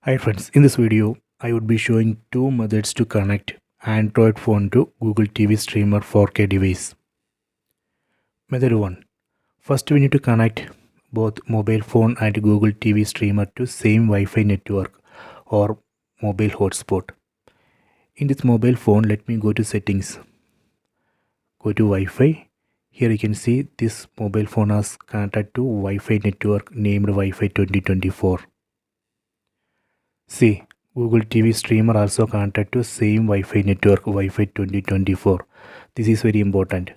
Hi friends, in this video I would be showing two methods to connect Android phone to Google TV Streamer 4K device. Method 1. First we need to connect both mobile phone and Google TV Streamer to same Wi-Fi network or mobile hotspot. In this mobile phone, let me go to settings. Go to Wi-Fi. Here you can see this mobile phone is connected to Wi-Fi network named Wi-Fi 2024. See, Google TV Streamer also connected to same Wi-Fi network Wi-Fi 2024. This is very important.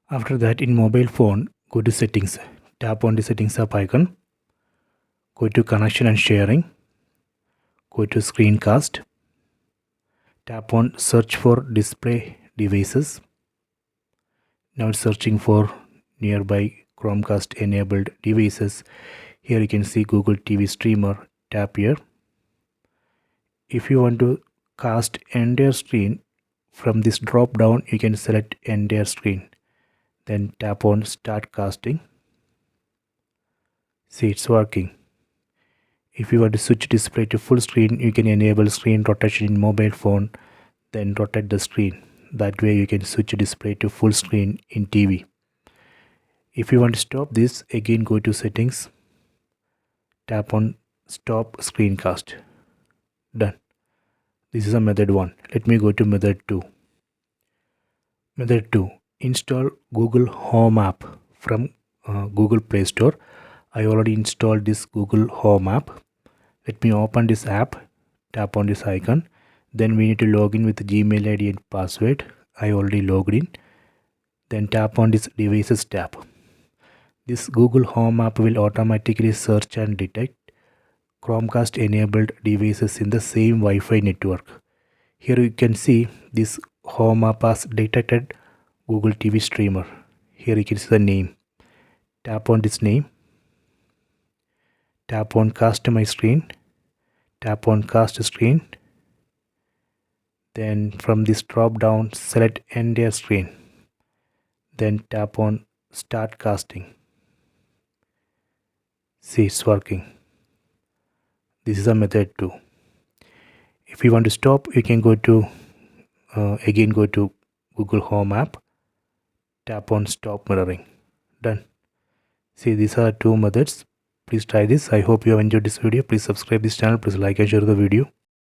After that, in mobile phone, go to settings. Tap on the settings app icon. Go to connection and sharing. Go to screencast. Tap on search for display devices. Now it's searching for nearby Chromecast enabled devices. Here you can see Google TV Streamer. Tap here. If you want to cast entire screen, from this drop down you can select entire screen. Then tap on start casting. See, it's working. If you want to switch display to full screen, you can enable screen rotation in mobile phone, then rotate the screen. That way you can switch display to full screen in TV. If you want to stop this, again go to settings. Tap on stop screencast. Done. This is a method 1. Let me go to method 2. Method 2. Install Google Home app from Google Play Store. I already installed this Google Home app. Let me open this app. Tap on this icon. Then we need to log in with Gmail ID and password. I already logged in. Then tap on this devices tab. This Google Home app will automatically search and detect Chromecast enabled devices in the same Wi-Fi network. Here you can see this Home app has detected Google TV Streamer. Here you can see the name. Tap on this name. Tap on customize screen. Tap on cast screen. Then from this drop down select entire screen. Then tap on start casting. See, it's working. This is a method 2. If you want to stop, you can go to again go to Google Home app. Tap on stop mirroring. Done. See, these are two methods. Please try this. I hope you have enjoyed this video. Please subscribe this channel. Please like and share the video.